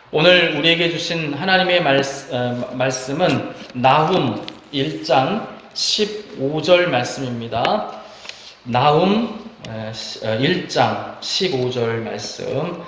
오늘 우리에게 주신 하나님의 말씀은 나훔 1장 15절 말씀입니다. 나훔 1장 15절 말씀,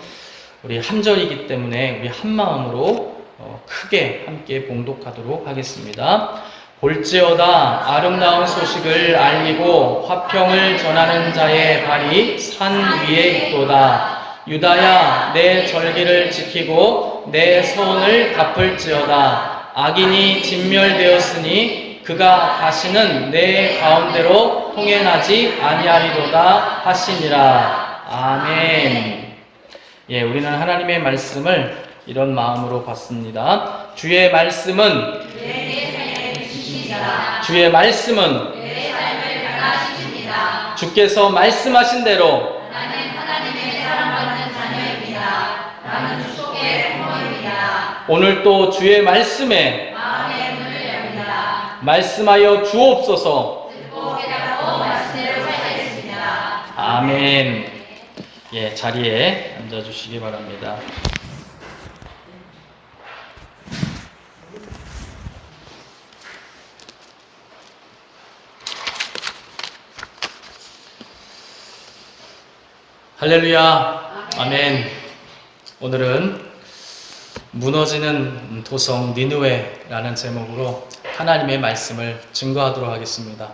우리 한 절이기 때문에 우리 한 마음으로 크게 함께 봉독하도록 하겠습니다. 볼지어다 아름다운 소식을 알리고 화평을 전하는 자의 발이 산 위에 있도다. 유다야, 내 절기를 지키고 내 소원을 갚을지어다. 악인이 진멸되었으니 그가 다시는 내 가운데로 통행하지 아니하리로다 하시니라. 아멘. 예, 우리는 하나님의 말씀을 이런 마음으로 봤습니다. 주의 말씀은 주의 말씀은 내 삶을 변화시킵니다. 주께서 말씀하신 대로 나는 하나님의 사랑받는 자녀입니다. 나는 주 속의 부모입니다. 오늘 또 주의 말씀에 마음의 문을 엽니다. 말씀하여 주옵소서. 듣고 깨닫고 말씀대로 살겠습니다. 아멘. 예, 자리에 앉아주시기 바랍니다. 할렐루야. 아멘. 오늘은 무너지는 도성 니느웨라는 제목으로 하나님의 말씀을 증거하도록 하겠습니다.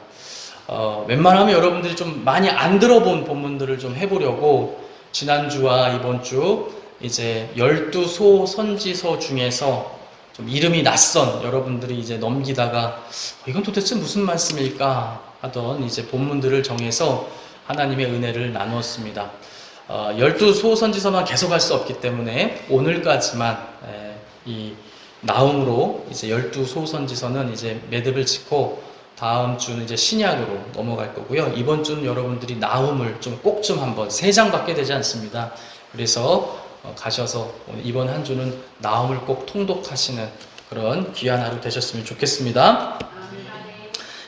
웬만하면 여러분들이 좀 많이 안 들어본 본문들을 좀 해보려고 지난주와 이번주 이제 12소 선지서 중에서 좀 이름이 낯선 여러분들이 이제 넘기다가 이건 도대체 무슨 말씀일까 하던 이제 본문들을 정해서 하나님의 은혜를 나누었습니다. 12소 선지서만 계속할 수 없기 때문에 오늘까지만 이 나훔으로 이제 12소 선지서는 이제 매듭을 짓고 다음 주는 이제 신약으로 넘어갈 거고요. 이번 주는 여러분들이 나훔을 꼭 좀 한번 3장밖에 되지 않습니다. 그래서 가셔서 이번 한 주는 나훔을 꼭 통독하시는 그런 귀한 하루 되셨으면 좋겠습니다.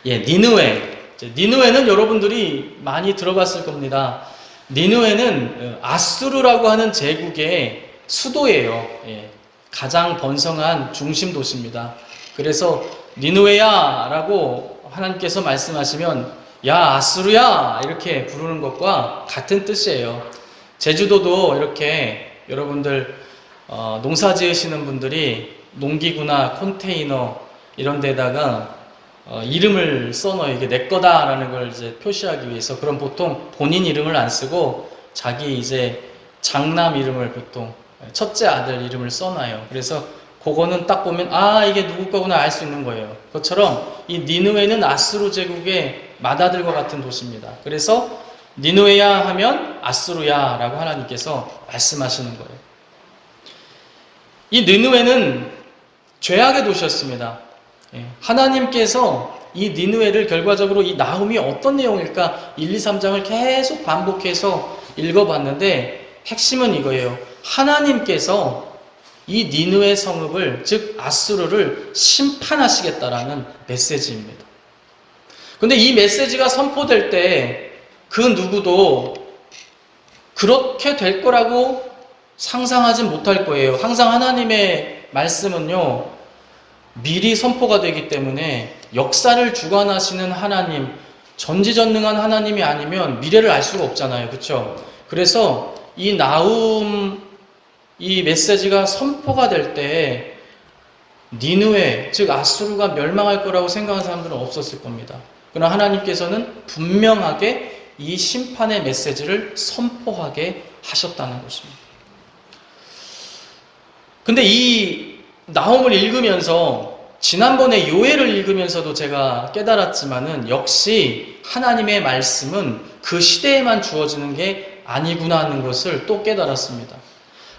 예, 니느웨는 여러분들이 많이 들어봤을 겁니다. 니느웨는 아수르라고 하는 제국의 수도예요. 예, 가장 번성한 중심 도시입니다. 그래서 니느웨야 라고 하나님께서 말씀하시면 야 아수르야 이렇게 부르는 것과 같은 뜻이에요. 제주도도 이렇게 여러분들 농사 지으시는 분들이 농기구나 컨테이너 이런 데다가 이름을 써놔요. 이게 내 거다라는 걸 이제 표시하기 위해서. 그럼 보통 본인 이름을 안 쓰고 자기 이제 장남 이름을 보통 첫째 아들 이름을 써놔요. 그래서 그거는 딱 보면 이게 누구 거구나 알 수 있는 거예요. 그것처럼 이 니느웨는 아수르 제국의 맏아들과 같은 도시입니다. 그래서 니느웨야 하면 아수르야 라고 하나님께서 말씀하시는 거예요. 이 니느웨는 죄악의 도시였습니다. 하나님께서 이 니느웨를 결과적으로 이 나훔이 어떤 내용일까 1, 2, 3장을 계속 반복해서 읽어봤는데 핵심은 이거예요. 하나님께서 이 니느웨 성읍을 즉 아수르를 심판하시겠다라는 메시지입니다. 근데 이 메시지가 선포될 때 그 누구도 그렇게 될 거라고 상상하진 못할 거예요. 항상 하나님의 말씀은요 미리 선포가 되기 때문에 역사를 주관하시는 하나님, 전지전능한 하나님이 아니면 미래를 알 수가 없잖아요. 그렇죠? 그래서 이 나훔 이 메시지가 선포가 될 때 니느웨, 즉 아수르가 멸망할 거라고 생각하는 사람들은 없었을 겁니다. 그러나 하나님께서는 분명하게 이 심판의 메시지를 선포하게 하셨다는 것입니다. 근데 이 나훔을 읽으면서 지난번에 요엘을 읽으면서도 제가 깨달았지만은 역시 하나님의 말씀은 그 시대에만 주어지는 게 아니구나 하는 것을 또 깨달았습니다.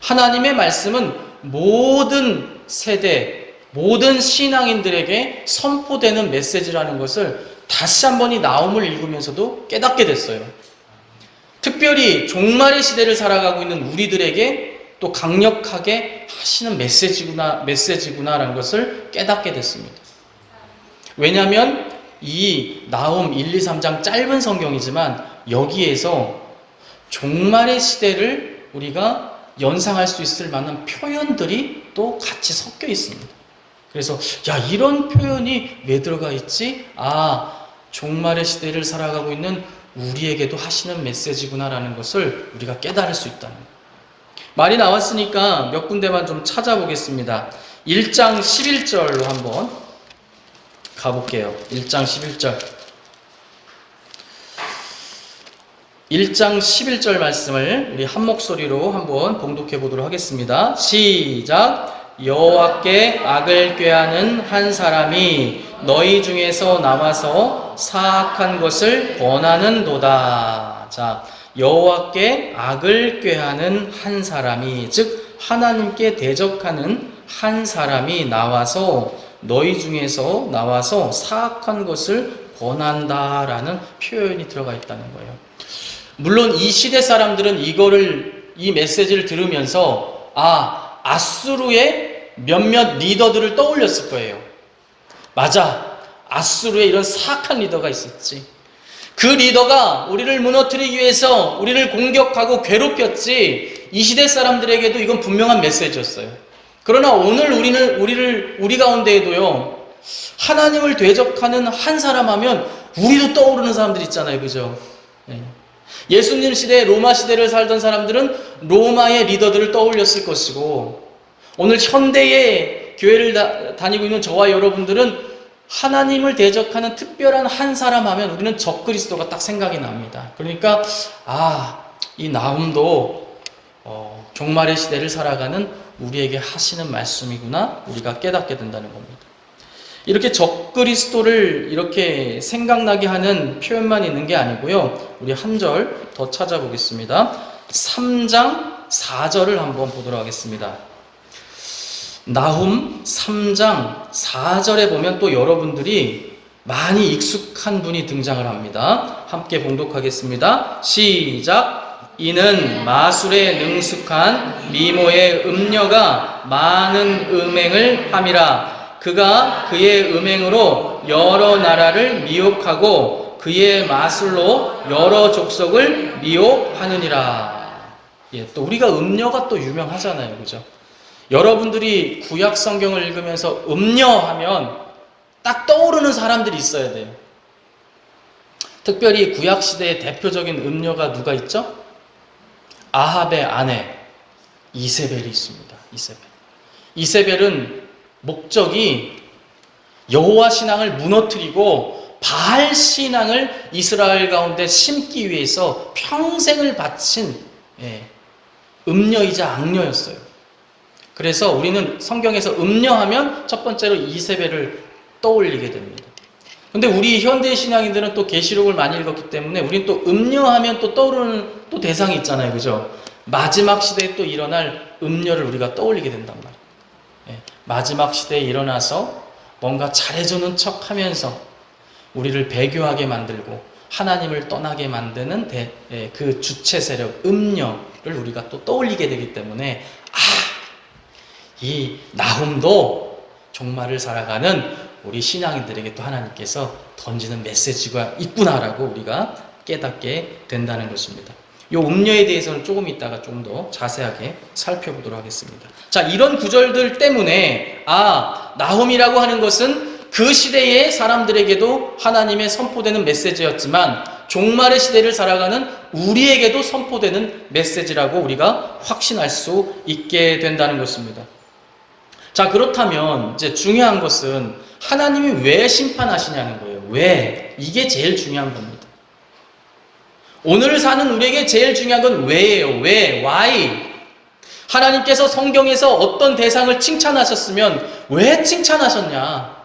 하나님의 말씀은 모든 세대, 모든 신앙인들에게 선포되는 메시지라는 것을 다시 한번 이 나훔을 읽으면서도 깨닫게 됐어요. 특별히 종말의 시대를 살아가고 있는 우리들에게 또 강력하게 하시는 메시지구나라는 것을 깨닫게 됐습니다. 왜냐하면 이 나훔 1, 2, 3장 짧은 성경이지만 여기에서 종말의 시대를 우리가 연상할 수 있을 만한 표현들이 또 같이 섞여 있습니다. 그래서 야, 이런 표현이 왜 들어가 있지? 아, 종말의 시대를 살아가고 있는 우리에게도 하시는 메시지구나라는 것을 우리가 깨달을 수 있다는 거예요. 말이 나왔으니까 몇 군데만 좀 찾아보겠습니다. 1장 11절로 한번 가볼게요. 1장 11절. 1장 11절 말씀을 우리 한 목소리로 한번 봉독해 보도록 하겠습니다. 시작. 여호와께 악을 꾀하는 한 사람이 너희 중에서 나와서 사악한 것을 권하는도다. 자, 여호와께 악을 꾀하는 한 사람이, 즉 하나님께 대적하는 한 사람이 나와서 너희 중에서 나와서 사악한 것을 권한다라는 표현이 들어가 있다는 거예요. 물론 이 시대 사람들은 이 메시지를 들으면서 아수르의 몇몇 리더들을 떠올렸을 거예요. 맞아, 아수르에 이런 사악한 리더가 있었지. 그 리더가 우리를 무너뜨리기 위해서 우리를 공격하고 괴롭혔지. 이 시대 사람들에게도 이건 분명한 메시지였어요. 그러나 오늘 우리 가운데에도요, 하나님을 대적하는 한 사람 하면 우리도 떠오르는 사람들 있잖아요. 그죠? 네. 예수님 시대, 로마 시대를 살던 사람들은 로마의 리더들을 떠올렸을 것이고, 오늘 현대의 교회를 다니고 있는 저와 여러분들은 하나님을 대적하는 특별한 한 사람 하면 우리는 적그리스도가 딱 생각이 납니다. 그러니까 이 나훔도 종말의 시대를 살아가는 우리에게 하시는 말씀이구나, 우리가 깨닫게 된다는 겁니다. 이렇게 적그리스도를 이렇게 생각나게 하는 표현만 있는 게 아니고요. 우리 한 절 더 찾아보겠습니다. 3장 4절을 한번 보도록 하겠습니다. 나훔 3장 4절에 보면 또 여러분들이 많이 익숙한 분이 등장을 합니다. 함께 봉독하겠습니다. 시작. 이는 마술에 능숙한 미모의 음녀가 많은 음행을 함이라. 그가 그의 음행으로 여러 나라를 미혹하고 그의 마술로 여러 족속을 미혹하느니라. 또 우리가 음녀가 또 유명하잖아요. 그죠? 여러분들이 구약 성경을 읽으면서 음녀하면 딱 떠오르는 사람들이 있어야 돼요. 특별히 구약 시대의 대표적인 음녀가 누가 있죠? 아합의 아내 이세벨이 있습니다. 이세벨은 목적이 여호와 신앙을 무너뜨리고 바알 신앙을 이스라엘 가운데 심기 위해서 평생을 바친 음녀이자 악녀였어요. 그래서 우리는 성경에서 음녀하면 첫 번째로 이세벨을 떠올리게 됩니다. 근데 우리 현대 신앙인들은 또 계시록을 많이 읽었기 때문에 우리는 또 음녀하면 또 떠오르는 또 대상이 있잖아요. 그죠? 마지막 시대에 또 일어날 음녀를 우리가 떠올리게 된단 말이에요. 마지막 시대에 일어나서 뭔가 잘해주는 척 하면서 우리를 배교하게 만들고 하나님을 떠나게 만드는 그 주체 세력, 음녀를 우리가 또 떠올리게 되기 때문에 이 나훔도 종말을 살아가는 우리 신앙인들에게 또 하나님께서 던지는 메시지가 있구나라고 우리가 깨닫게 된다는 것입니다. 이 음녀에 대해서는 조금 이따가 좀 더 자세하게 살펴보도록 하겠습니다. 자, 이런 구절들 때문에 나훔이라고 하는 것은 그 시대의 사람들에게도 하나님의 선포되는 메시지였지만 종말의 시대를 살아가는 우리에게도 선포되는 메시지라고 우리가 확신할 수 있게 된다는 것입니다. 자, 그렇다면 이제 중요한 것은 하나님이 왜 심판하시냐는 거예요. 왜? 이게 제일 중요한 겁니다. 오늘 사는 우리에게 제일 중요한 건 왜예요. 왜? Why? 하나님께서 성경에서 어떤 대상을 칭찬하셨으면 왜 칭찬하셨냐?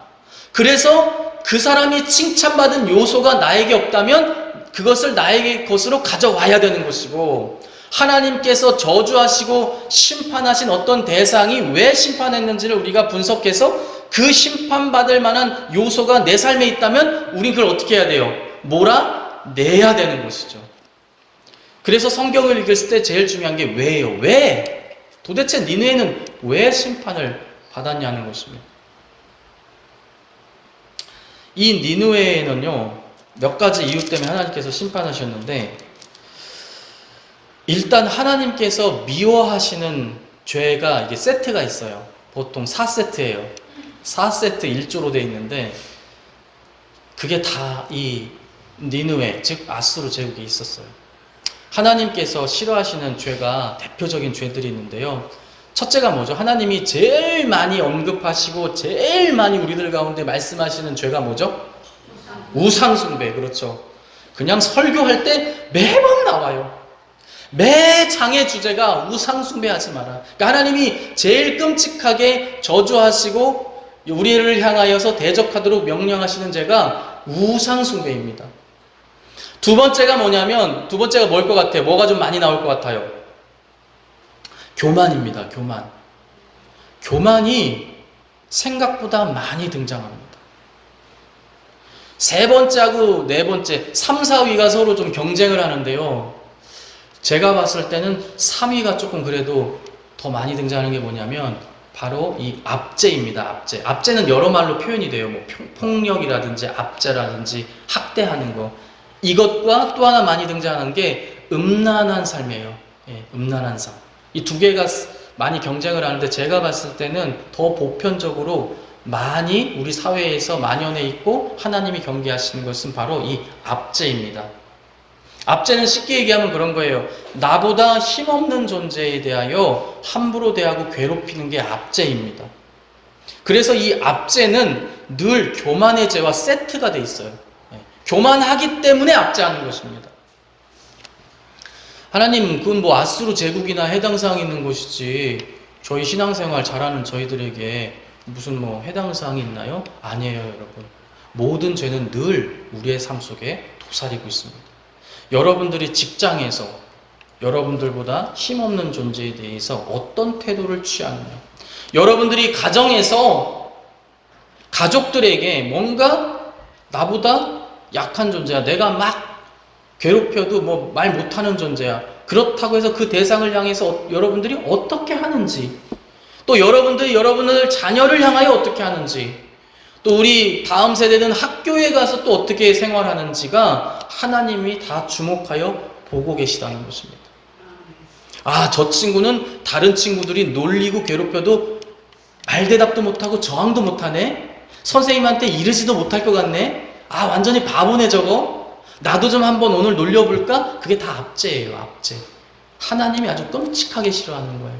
그래서 그 사람이 칭찬받은 요소가 나에게 없다면 그것을 나에게 것으로 가져와야 되는 것이고, 하나님께서 저주하시고 심판하신 어떤 대상이 왜 심판했는지를 우리가 분석해서 그 심판받을 만한 요소가 내 삶에 있다면 우린 그걸 어떻게 해야 돼요? 몰아내야 되는 것이죠. 그래서 성경을 읽을 때 제일 중요한 게 왜예요? 왜? 도대체 니느웨는 왜 심판을 받았냐는 것입니다. 이 니느웨는요, 몇 가지 이유 때문에 하나님께서 심판하셨는데, 일단 하나님께서 미워하시는 죄가 이게 세트가 있어요. 보통 4세트예요. 4세트 1조로 되어 있는데 그게 다 이 니느웨, 즉 아수르 제국에 있었어요. 하나님께서 싫어하시는 죄가 대표적인 죄들이 있는데요. 첫째가 뭐죠? 하나님이 제일 많이 언급하시고 제일 많이 우리들 가운데 말씀하시는 죄가 뭐죠? 우상숭배. 그렇죠. 그냥 설교할 때 매번 나와요. 매 장의 주제가 우상숭배하지 마라. 그러니까 하나님이 제일 끔찍하게 저주하시고 우리를 향하여서 대적하도록 명령하시는 죄가 우상숭배입니다. 두 번째가 뭐냐면, 두 번째가 뭘 것 같아요? 뭐가 좀 많이 나올 것 같아요? 교만입니다. 교만. 교만이 생각보다 많이 등장합니다. 세 번째하고 네 번째, 3, 4위가 서로 좀 경쟁을 하는데요. 제가 봤을 때는 3위가 조금 그래도 더 많이 등장하는 게 뭐냐면 바로 이 압제입니다. 압제. 압제는 여러 말로 표현이 돼요. 뭐 폭력이라든지 압제라든지 학대하는 거. 이것과 또 하나 많이 등장하는 게 음란한 삶이에요. 예, 음란한 삶. 이 두 개가 많이 경쟁을 하는데 제가 봤을 때는 더 보편적으로 많이 우리 사회에서 만연해 있고 하나님이 경계하시는 것은 바로 이 압제입니다. 압제는 쉽게 얘기하면 그런 거예요. 나보다 힘없는 존재에 대하여 함부로 대하고 괴롭히는 게 압제입니다. 그래서 이 압제는 늘 교만의 죄와 세트가 돼 있어요. 교만하기 때문에 압제하는 것입니다. 하나님, 그건 뭐 아수르 제국이나 해당 사항이 있는 것이지 저희 신앙생활 잘하는 저희들에게 무슨 뭐 해당 사항이 있나요? 아니에요, 여러분. 모든 죄는 늘 우리의 삶 속에 도사리고 있습니다. 여러분들이 직장에서 여러분들보다 힘없는 존재에 대해서 어떤 태도를 취하느냐, 여러분들이 가정에서 가족들에게 뭔가 나보다 약한 존재야, 내가 막 괴롭혀도 뭐 말 못하는 존재야, 그렇다고 해서 그 대상을 향해서 여러분들이 어떻게 하는지, 또 여러분들이 여러분들 자녀를 향하여 어떻게 하는지, 또 우리 다음 세대는 학교에 가서 또 어떻게 생활하는지가 하나님이 다 주목하여 보고 계시다는 것입니다. 아, 저 친구는 다른 친구들이 놀리고 괴롭혀도 말대답도 못하고 저항도 못하네? 선생님한테 이르지도 못할 것 같네? 아, 완전히 바보네 저거? 나도 좀 한번 오늘 놀려볼까? 그게 다 압제예요, 압제. 하나님이 아주 끔찍하게 싫어하는 거예요.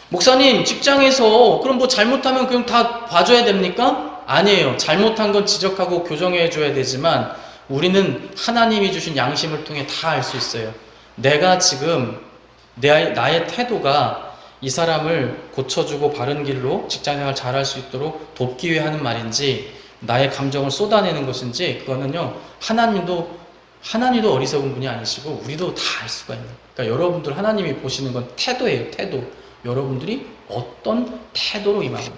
목사님, 직장에서 그럼 뭐 잘못하면 그냥 다 봐줘야 됩니까? 아니에요. 잘못한 건 지적하고 교정해 줘야 되지만 우리는 하나님이 주신 양심을 통해 다 알 수 있어요. 내가 지금 나의 태도가 이 사람을 고쳐주고 바른 길로 직장생활 잘할 수 있도록 돕기 위해 하는 말인지 나의 감정을 쏟아내는 것인지, 그거는요, 하나님도 어리석은 분이 아니시고 우리도 다 알 수가 있는 거예요. 그러니까 여러분들 하나님이 보시는 건 태도예요, 태도. 여러분들이 어떤 태도로 임하는가.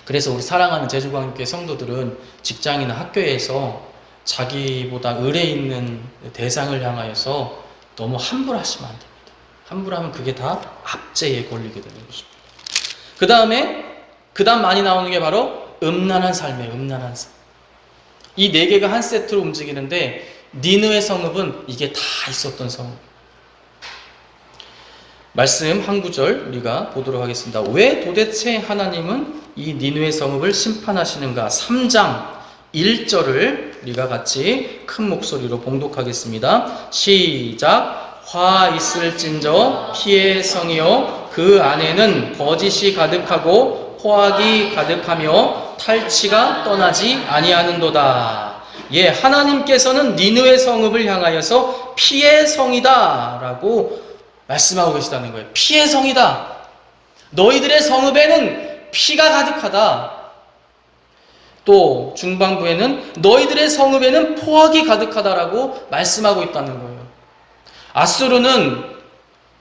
그래서 우리 사랑하는 제주광교회 성도들은 직장이나 학교에서 자기보다 의뢰 있는 대상을 향하여서 너무 함부로하시면 안 됩니다. 함부로하면 그게 다 압제에 걸리게 되는 것입니다. 그 다음 많이 나오는 게 바로 음란한 삶이에요. 음란한 삶. 이 네 개가 한 세트로 움직이는데 니느웨 성읍은 이게 다 있었던 성읍. 말씀 한 구절 우리가 보도록 하겠습니다. 왜 도대체 하나님은 이 니느웨 성읍을 심판하시는가? 3장 1절을 우리가 같이 큰 목소리로 봉독하겠습니다. 시작. 화 있을진저 피의 성이요 그 안에는 거짓이 가득하고 포악이 가득하며 탈취가 떠나지 아니하는도다. 예, 하나님께서는 니느웨 성읍을 향하여서 피의 성이다 라고 말씀하고 계시다는 거예요. 피의 성이다. 너희들의 성읍에는 피가 가득하다. 또 중반부에는 너희들의 성읍에는 포악이 가득하다라고 말씀하고 있다는 거예요. 아수르는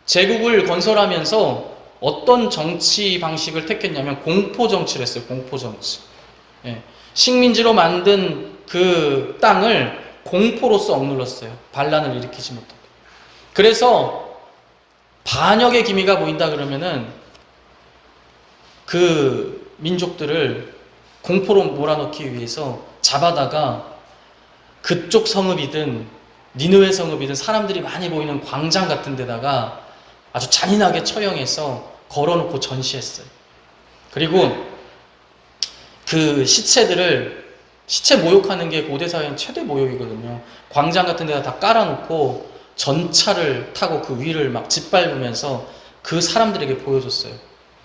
제국을 건설하면서 어떤 정치 방식을 택했냐면 공포 정치를 했어요. 공포 정치. 예. 식민지로 만든 그 땅을 공포로서 억눌렀어요. 반란을 일으키지 못하게. 그래서 반역의 기미가 보인다 그러면은 그 민족들을 공포로 몰아넣기 위해서 잡아다가 그쪽 성읍이든 니느웨 성읍이든 사람들이 많이 보이는 광장 같은 데다가 아주 잔인하게 처형해서 걸어놓고 전시했어요. 그리고 그 시체 모욕하는 게 고대사회의 최대 모욕이거든요. 광장 같은 데다 다 깔아놓고 전차를 타고 그 위를 막 짓밟으면서 그 사람들에게 보여줬어요.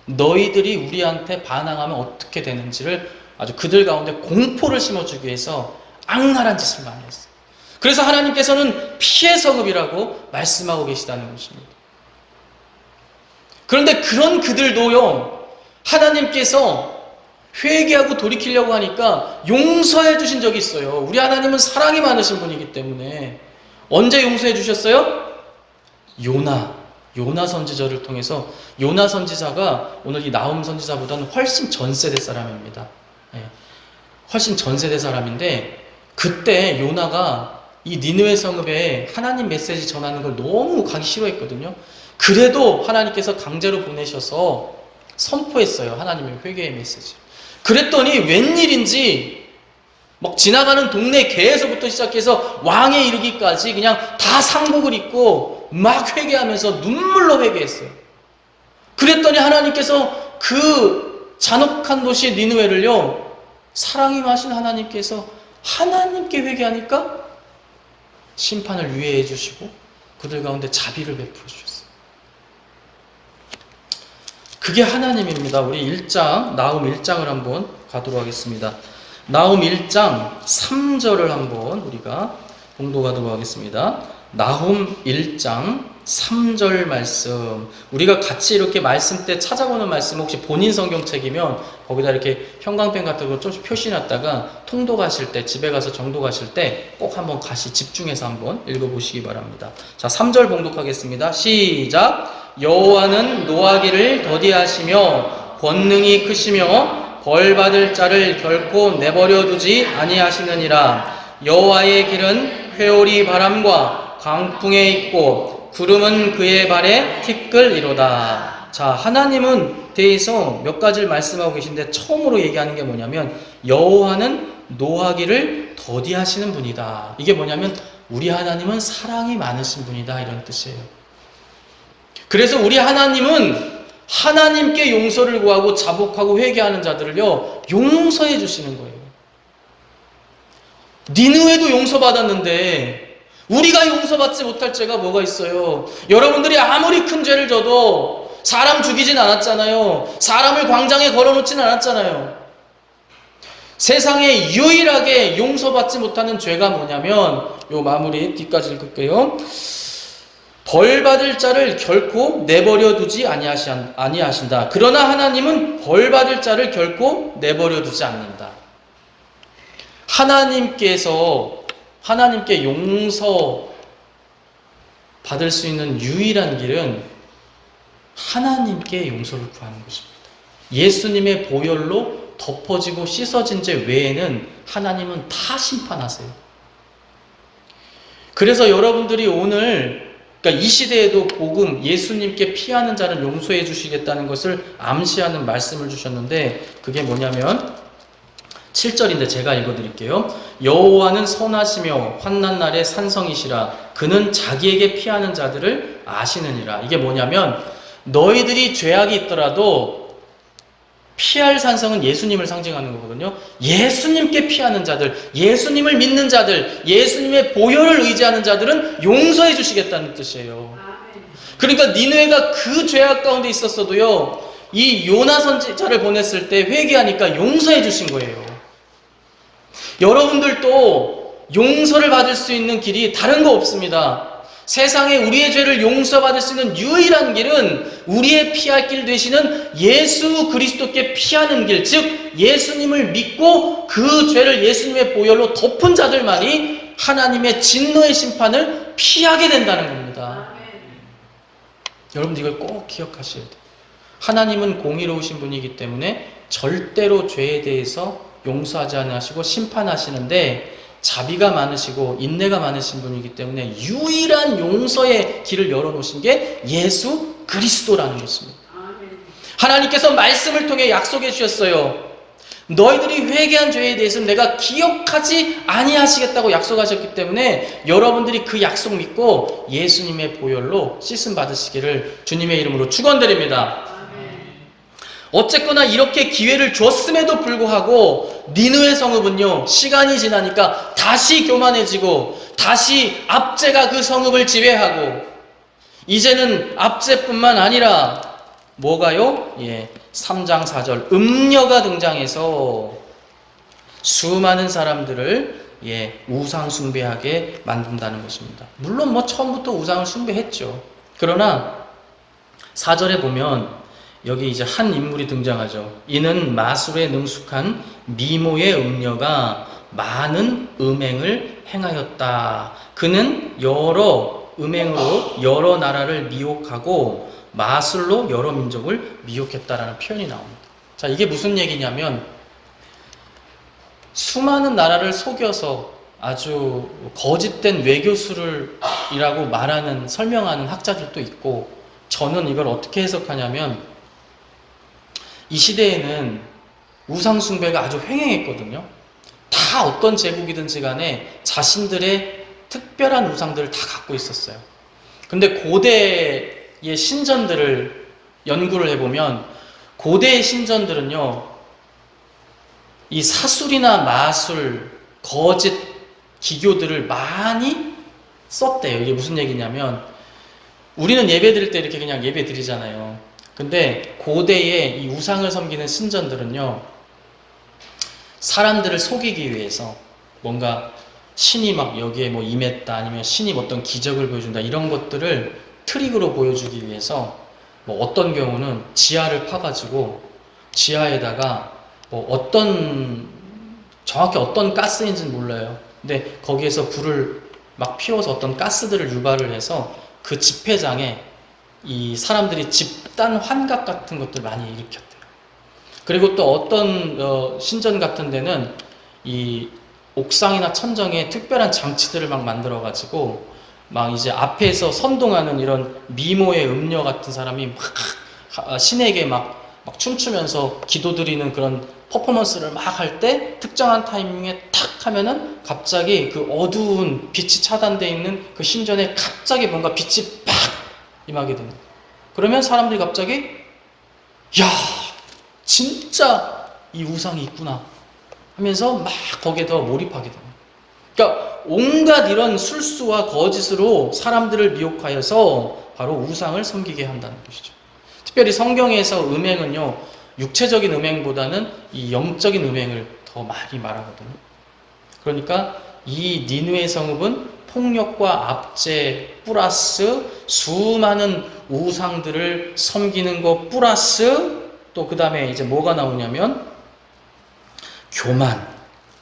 너희들이 우리한테 반항하면 어떻게 되는지를 아주 그들 가운데 공포를 심어주기 위해서 악랄한 짓을 많이 했어요. 그래서 하나님께서는 피의 성읍이라고 말씀하고 계시다는 것입니다. 그런데 그런 그들도요, 하나님께서 회개하고 돌이키려고 하니까 용서해 주신 적이 있어요. 우리 하나님은 사랑이 많으신 분이기 때문에. 언제 용서해 주셨어요? 요나 선지자를 통해서. 요나 선지자가 오늘 이 나훔 선지자보다는 훨씬 전 세대 사람입니다. 훨씬 전 세대 사람인데, 그때 요나가 이 니느웨 성읍에 하나님 메시지 전하는 걸 너무 가기 싫어했거든요. 그래도 하나님께서 강제로 보내셔서 선포했어요. 하나님의 회개의 메시지. 그랬더니 웬일인지 막 지나가는 동네 개에서부터 시작해서 왕에 이르기까지 그냥 다 상복을 입고 막 회개하면서 눈물로 회개했어요. 그랬더니 하나님께서 그 잔혹한 도시 니느웨를요, 사랑이 많으신 하나님께서 하나님께 회개하니까 심판을 유예해 주시고 그들 가운데 자비를 베풀어 주셨어요. 그게 하나님입니다. 우리 1장, 나훔 1장을 한번 가도록 하겠습니다. 나훔 1장 3절을 한번 우리가 봉독하도록 하겠습니다. 나훔 1장 3절 말씀. 우리가 같이 이렇게 말씀 때 찾아보는 말씀, 혹시 본인 성경책이면 거기다 이렇게 형광펜 같은 거 좀 표시놨다가 통독하실 때, 집에 가서 정독하실 때 꼭 한번 같이 집중해서 한번 읽어보시기 바랍니다. 자, 3절 봉독하겠습니다. 시작. 여호와는 노하기를 더디하시며 권능이 크시며 벌받을 자를 결코 내버려 두지 아니하시느니라. 여호와의 길은 회오리 바람과 강풍에 있고 구름은 그의 발에 티끌이로다. 자, 하나님은 대해서 몇 가지를 말씀하고 계신데 처음으로 얘기하는 게 뭐냐면 여호와는 노하기를 더디하시는 분이다. 이게 뭐냐면 우리 하나님은 사랑이 많으신 분이다, 이런 뜻이에요. 그래서 우리 하나님은 하나님께 용서를 구하고 자복하고 회개하는 자들을요, 용서해 주시는 거예요. 니느웨도 용서받았는데 우리가 용서받지 못할 죄가 뭐가 있어요? 여러분들이 아무리 큰 죄를 져도 사람 죽이진 않았잖아요. 사람을 광장에 걸어놓진 않았잖아요. 세상에 유일하게 용서받지 못하는 죄가 뭐냐면, 요 마무리 뒤까지 읽을게요. 벌받을 자를 결코 내버려 두지 아니하신다. 그러나 하나님은 벌받을 자를 결코 내버려 두지 않는다. 하나님께 용서 받을 수 있는 유일한 길은 하나님께 용서를 구하는 것입니다. 예수님의 보혈로 덮어지고 씻어진 죄 외에는 하나님은 다 심판하세요. 그래서 여러분들이 오늘, 그러니까 이 시대에도 복음, 예수님께 피하는 자는 용서해 주시겠다는 것을 암시하는 말씀을 주셨는데, 그게 뭐냐면 7절인데 제가 읽어드릴게요. 여호와는 선하시며 환난 날에 산성이시라. 그는 자기에게 피하는 자들을 아시느니라. 이게 뭐냐면 너희들이 죄악이 있더라도 피할 산성은 예수님을 상징하는 거거든요. 예수님께 피하는 자들, 예수님을 믿는 자들, 예수님의 보혈을 의지하는 자들은 용서해 주시겠다는 뜻이에요. 그러니까 니느웨가 그 죄악 가운데 있었어도요, 이 요나 선지자를 보냈을 때 회개하니까 용서해 주신 거예요. 여러분들도 용서를 받을 수 있는 길이 다른 거 없습니다. 세상에 우리의 죄를 용서받을 수 있는 유일한 길은 우리의 피할 길 되시는 예수 그리스도께 피하는 길, 즉 예수님을 믿고 그 죄를 예수님의 보혈로 덮은 자들만이 하나님의 진노의 심판을 피하게 된다는 겁니다. 여러분들 이걸 꼭 기억하셔야 돼요. 하나님은 공의로우신 분이기 때문에 절대로 죄에 대해서 용서하지 않으시고 심판하시는데, 자비가 많으시고 인내가 많으신 분이기 때문에 유일한 용서의 길을 열어놓으신 게 예수 그리스도라는 것입니다. 하나님께서 말씀을 통해 약속해 주셨어요. 너희들이 회개한 죄에 대해서는 내가 기억하지 아니하시겠다고 약속하셨기 때문에 여러분들이 그 약속 믿고 예수님의 보혈로 씻음 받으시기를 주님의 이름으로 축원드립니다. 어쨌거나 이렇게 기회를 줬음에도 불구하고 니느웨 성읍은요, 시간이 지나니까 다시 교만해지고 다시 압제가 그 성읍을 지배하고, 이제는 압제뿐만 아니라 뭐가요? 3장 4절 음녀가 등장해서 수많은 사람들을 우상 숭배하게 만든다는 것입니다. 물론 처음부터 우상을 숭배했죠. 그러나 4절에 보면 여기 이제 한 인물이 등장하죠. 이는 마술에 능숙한 미모의 음녀가 많은 음행을 행하였다. 그는 여러 음행으로 여러 나라를 미혹하고 마술로 여러 민족을 미혹했다라는 표현이 나옵니다. 자, 이게 무슨 얘기냐면 수많은 나라를 속여서 아주 거짓된 외교술이라고 말하는, 설명하는 학자들도 있고, 저는 이걸 어떻게 해석하냐면 이 시대에는 우상숭배가 아주 횡행했거든요. 다 어떤 제국이든지 간에 자신들의 특별한 우상들을 다 갖고 있었어요. 근데 고대의 신전들을 연구를 해보면 고대의 신전들은요, 이 사술이나 마술, 거짓 기교들을 많이 썼대요. 이게 무슨 얘기냐면 우리는 예배 드릴 때 이렇게 그냥 예배 드리잖아요. 근데 고대의 이 우상을 섬기는 신전들은요, 사람들을 속이기 위해서 뭔가 신이 막 여기에 임했다, 아니면 신이 어떤 기적을 보여준다, 이런 것들을 트릭으로 보여주기 위해서 어떤 경우는 지하를 파가지고 지하에다가 정확히 어떤 가스인지는 몰라요. 근데 거기에서 불을 막 피워서 어떤 가스들을 유발을 해서 그 집회장에 이 사람들이 집단 환각 같은 것들 많이 일으켰대요. 그리고 또 어떤 신전 같은 데는 이 옥상이나 천정에 특별한 장치들을 막 만들어가지고 막 이제 앞에서 선동하는 이런 미모의 음녀 같은 사람이 막 신에게 막 춤추면서 기도드리는 그런 퍼포먼스를 막 할 때 특정한 타이밍에 탁 하면은 갑자기 그 어두운 빛이 차단되어 있는 그 신전에 갑자기 뭔가 빛이 팍 임하게 됩니다. 그러면 사람들이 갑자기 야, 진짜 이 우상이 있구나 하면서 막 거기에 더 몰입하게 됩니다. 그러니까 온갖 이런 술수와 거짓으로 사람들을 미혹하여서 바로 우상을 섬기게 한다는 것이죠. 특별히 성경에서 음행은요, 육체적인 음행보다는 이 영적인 음행을 더 많이 말하거든요. 그러니까 이 니느웨 성읍은 폭력과 압제 플러스 수많은 우상들을 섬기는 것 플러스 또 그 다음에 이제 뭐가 나오냐면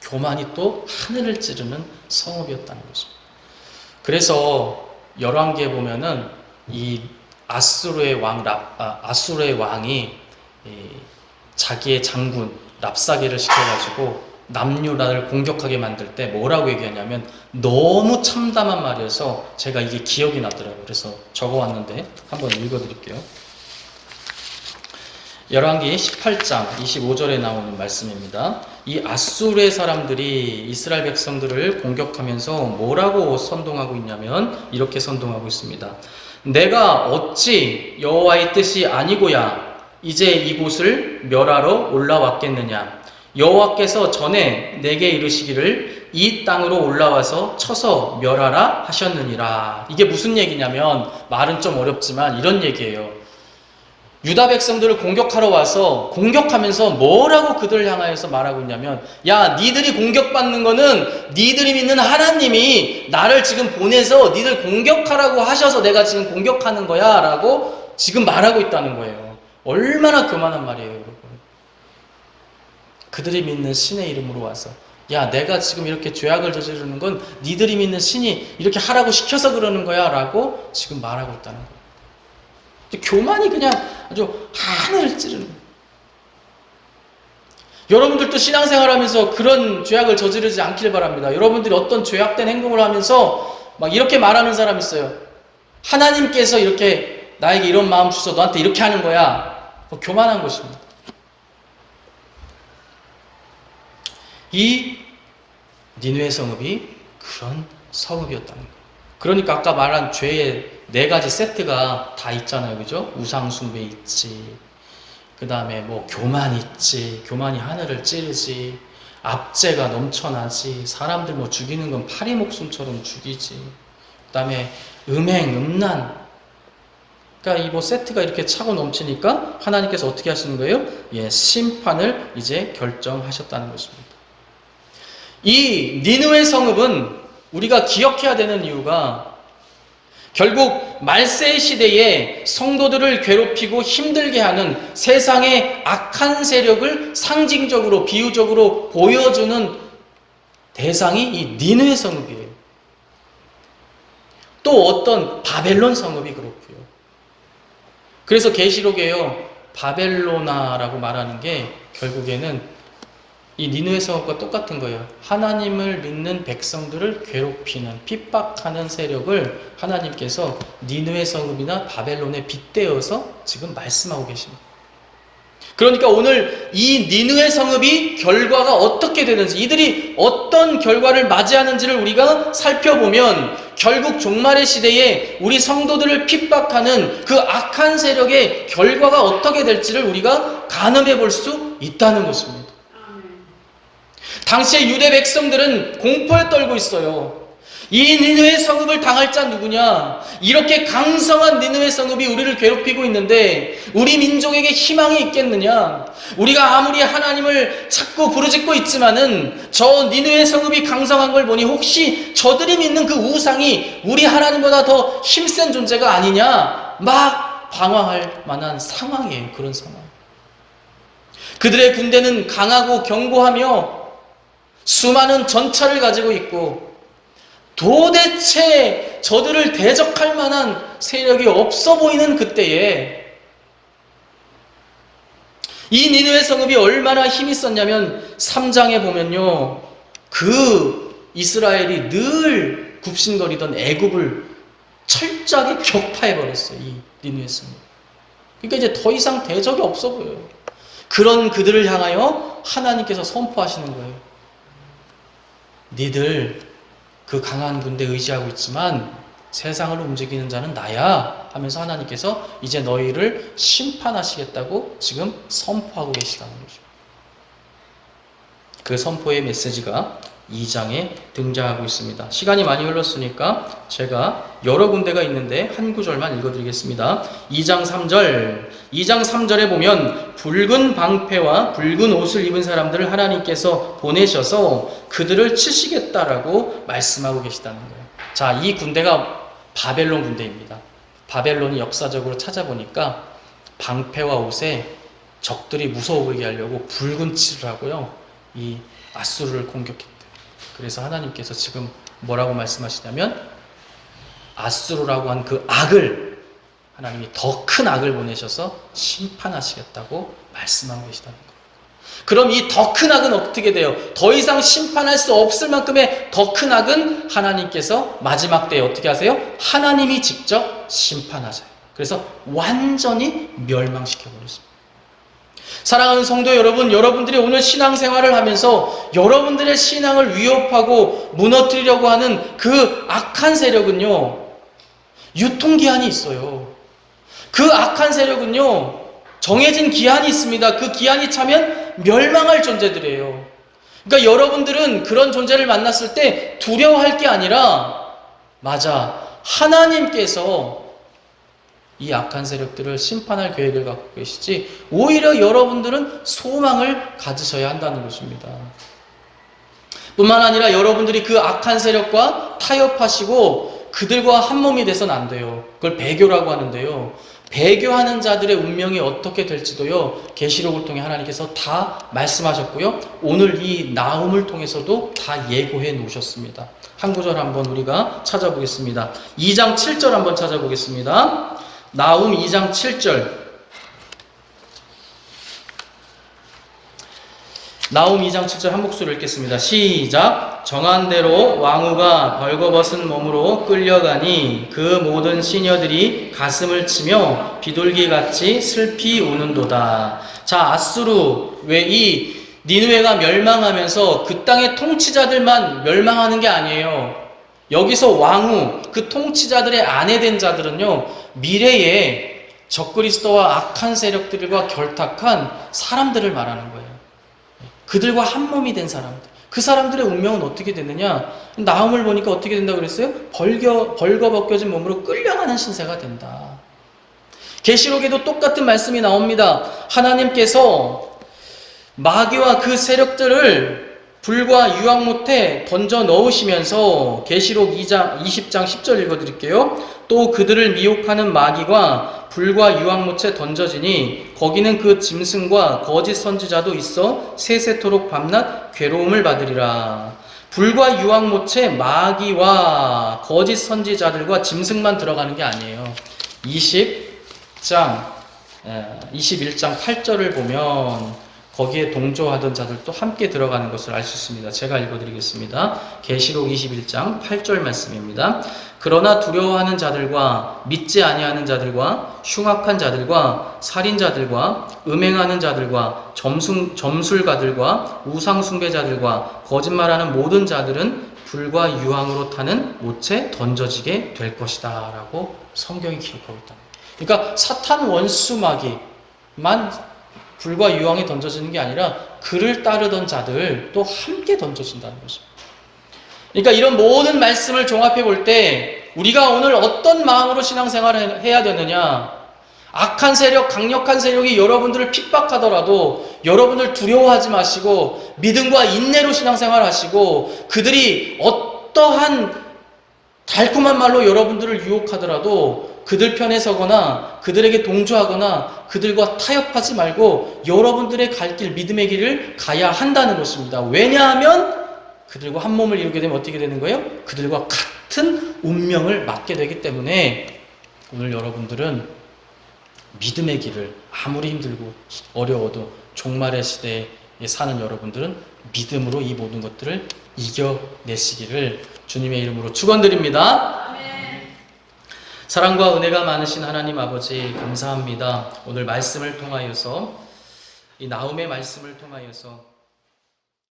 교만이 또 하늘을 찌르는 성읍이었다는 거죠. 그래서 열왕기에 보면은 이 아수르의 왕이 자기의 장군 랍사게를 시켜가지고 남유다를 공격하게 만들 때 뭐라고 얘기하냐면 너무 참담한 말이어서 제가 이게 기억이 나더라고요. 그래서 적어왔는데 한번 읽어드릴게요. 열왕기 18장 25절에 나오는 말씀입니다. 이 아수르의 사람들이 이스라엘 백성들을 공격하면서 뭐라고 선동하고 있냐면 이렇게 선동하고 있습니다. 내가 어찌 여호와의 뜻이 아니고야 이제 이곳을 멸하러 올라왔겠느냐. 여호와께서 전에 내게 이르시기를 이 땅으로 올라와서 쳐서 멸하라 하셨느니라. 이게 무슨 얘기냐면 말은 좀 어렵지만 이런 얘기예요. 유다 백성들을 공격하러 와서 공격하면서 뭐라고 그들을 향하여서 말하고 있냐면 야, 니들이 공격받는 거는 니들이 믿는 하나님이 나를 지금 보내서 니들 공격하라고 하셔서 내가 지금 공격하는 거야 라고 지금 말하고 있다는 거예요. 얼마나 교만한 말이에요, 여러분. 그들이 믿는 신의 이름으로 와서 야, 내가 지금 이렇게 죄악을 저지르는 건 니들이 믿는 신이 이렇게 하라고 시켜서 그러는 거야 라고 지금 말하고 있다는 거예요. 교만이 그냥 아주 하늘을 찌르는 거예요. 여러분들도 신앙생활 하면서 그런 죄악을 저지르지 않길 바랍니다. 여러분들이 어떤 죄악된 행동을 하면서 막 이렇게 말하는 사람 있어요. 하나님께서 이렇게 나에게 이런 마음 주셔서 너한테 이렇게 하는 거야. 교만한 것입니다. 이 니느웨 성읍이 그런 성읍이었다는 거예요. 그러니까 아까 말한 죄의 4가지 세트가 다 있잖아요. 그죠? 우상숭배 있지. 그 다음에 뭐 교만 있지. 교만이 하늘을 찌르지. 압제가 넘쳐나지. 사람들 뭐 죽이는 건 파리 목숨처럼 죽이지. 그 다음에 음행, 음란. 그러니까 이 뭐 세트가 이렇게 차고 넘치니까 하나님께서 어떻게 하시는 거예요? 예, 심판을 이제 결정하셨다는 것입니다. 이 니느웨 성읍은 우리가 기억해야 되는 이유가 결국 말세 시대에 성도들을 괴롭히고 힘들게 하는 세상의 악한 세력을 상징적으로 비유적으로 보여주는 대상이 이 니느웨 성읍이에요. 또 어떤 바벨론 성읍이 그렇고요. 그래서 계시록에요, 바벨로나라고 말하는 게 결국에는 이 니느웨 성읍과 똑같은 거예요. 하나님을 믿는 백성들을 괴롭히는, 핍박하는 세력을 하나님께서 니느웨 성읍이나 바벨론에 빗대어서 지금 말씀하고 계십니다. 그러니까 오늘 이 니느웨 성읍이 결과가 어떻게 되는지, 이들이 어떤 결과를 맞이하는지를 우리가 살펴보면 결국 종말의 시대에 우리 성도들을 핍박하는 그 악한 세력의 결과가 어떻게 될지를 우리가 가늠해 볼 수 있다는 것입니다. 당시에 유대 백성들은 공포에 떨고 있어요. 이 니느웨 성읍을 당할 자 누구냐? 이렇게 강성한 니느웨 성읍이 우리를 괴롭히고 있는데 우리 민족에게 희망이 있겠느냐? 우리가 아무리 하나님을 찾고 부르짖고 있지만은 저 니느웨 성읍이 강성한 걸 보니 혹시 저들이 믿는 그 우상이 우리 하나님보다 더 힘센 존재가 아니냐? 막 방황할 만한 상황이에요. 그런 상황. 그들의 군대는 강하고 견고하며 수많은 전차를 가지고 있고 도대체 저들을 대적할 만한 세력이 없어 보이는 그때에 이 니느웨 성읍이 얼마나 힘이 있었냐면 3장에 보면요, 그 이스라엘이 늘 굽신거리던 애굽을 철저하게 격파해버렸어요. 이 니느웨 성읍. 그러니까 이제 더 이상 대적이 없어 보여요. 그런 그들을 향하여 하나님께서 선포하시는 거예요. 니들 그 강한 군대 의지하고 있지만 세상을 움직이는 자는 나야 하면서 하나님께서 이제 너희를 심판하시겠다고 지금 선포하고 계시다는 거죠. 그 선포의 메시지가 2장에 등장하고 있습니다. 시간이 많이 흘렀으니까 제가 여러 군데가 있는데 한 구절만 읽어드리겠습니다. 2장 3절에 보면 붉은 방패와 붉은 옷을 입은 사람들을 하나님께서 보내셔서 그들을 치시겠다라고 말씀하고 계시다는 거예요. 자, 이 군대가 바벨론 군대입니다. 바벨론이 역사적으로 찾아보니까 방패와 옷에 적들이 무서워 보이게 하려고 붉은 칠을 하고요, 이 아수르를 공격했대요. 그래서 하나님께서 지금 뭐라고 말씀하시냐면 아수르라고 한 그 악을 하나님이 더 큰 악을 보내셔서 심판하시겠다고 말씀하고 계시다는 거예요. 그럼 이 더 큰 악은 어떻게 돼요? 더 이상 심판할 수 없을 만큼의 더 큰 악은 하나님께서 마지막 때에 어떻게 하세요? 하나님이 직접 심판하세요. 그래서 완전히 멸망시켜버렸습니다. 사랑하는 성도 여러분, 여러분들이 오늘 신앙생활을 하면서 여러분들의 신앙을 위협하고 무너뜨리려고 하는 그 악한 세력은요, 유통기한이 있어요. 그 악한 세력은요, 정해진 기한이 있습니다. 그 기한이 차면 멸망할 존재들이에요. 그러니까 여러분들은 그런 존재를 만났을 때 두려워할 게 아니라, 맞아, 하나님께서 이 악한 세력들을 심판할 계획을 갖고 계시지, 오히려 여러분들은 소망을 가지셔야 한다는 것입니다. 뿐만 아니라 여러분들이 그 악한 세력과 타협하시고 그들과 한 몸이 돼서는 안 돼요. 그걸 배교라고 하는데요, 배교하는 자들의 운명이 어떻게 될지도요, 계시록을 통해 하나님께서 다 말씀하셨고요, 오늘 이 나훔을 통해서도 다 예고해 놓으셨습니다. 한 구절 한번 우리가 찾아보겠습니다. 2장 7절 한번 찾아보겠습니다. 나훔 2장 7절. 나훔 2장 7절 한 목소리로 읽겠습니다. 시작. 정한 대로 왕후가 벌거벗은 몸으로 끌려가니 그 모든 시녀들이 가슴을 치며 비둘기같이 슬피 우는도다. 자, 아수르, 왜 이 니느웨가 멸망하면서 그 땅의 통치자들만 멸망하는 게 아니에요. 여기서 왕후, 그 통치자들의 아내 된 자들은요, 미래에 적그리스도와 악한 세력들과 결탁한 사람들을 말하는 거예요. 그들과 한 몸이 된 사람들. 그 사람들의 운명은 어떻게 됐느냐? 나훔을 보니까 어떻게 된다고 그랬어요? 벌거벗겨진 몸으로 끌려가는 신세가 된다. 계시록에도 똑같은 말씀이 나옵니다. 하나님께서 마귀와 그 세력들을 불과 유황 못에 던져 넣으시면서 계시록 20장 10절 읽어드릴게요. 또 그들을 미혹하는 마귀가 불과 유황 못에 던져지니 거기는 그 짐승과 거짓 선지자도 있어 세세토록 밤낮 괴로움을 받으리라. 불과 유황 못에 마귀와 거짓 선지자들과 짐승만 들어가는 게 아니에요. 21장 8절을 보면 거기에 동조하던 자들도 함께 들어가는 것을 알 수 있습니다. 제가 읽어드리겠습니다. 계시록 21장 8절 말씀입니다. 그러나 두려워하는 자들과 믿지 아니하는 자들과 흉악한 자들과 살인자들과 음행하는 자들과 점술가들과 우상숭배자들과 거짓말하는 모든 자들은 불과 유황으로 타는 못에 던져지게 될 것이다 라고 성경이 기록하고 있다. 그러니까 사탄 원수 마귀만 불과 유황에 던져지는 게 아니라 그를 따르던 자들도 함께 던져진다는 거죠. 그러니까 이런 모든 말씀을 종합해 볼 때 우리가 오늘 어떤 마음으로 신앙생활을 해야 되느냐? 악한 세력, 강력한 세력이 여러분들을 핍박하더라도 여러분을 두려워하지 마시고 믿음과 인내로 신앙생활 하시고 그들이 어떠한 달콤한 말로 여러분들을 유혹하더라도 그들 편에 서거나 그들에게 동조하거나 그들과 타협하지 말고 여러분들의 갈 길, 믿음의 길을 가야 한다는 것입니다. 왜냐하면 그들과 한 몸을 이루게 되면 어떻게 되는 거예요? 그들과 같은 운명을 맞게 되기 때문에 오늘 여러분들은 믿음의 길을 아무리 힘들고 어려워도 종말의 시대에 사는 여러분들은 믿음으로 이 모든 것들을 이겨내시기를 주님의 이름으로 축원드립니다. 사랑과 은혜가 많으신 하나님 아버지 감사합니다. 오늘 말씀을 통하여서 이 나훔의 말씀을 통하여서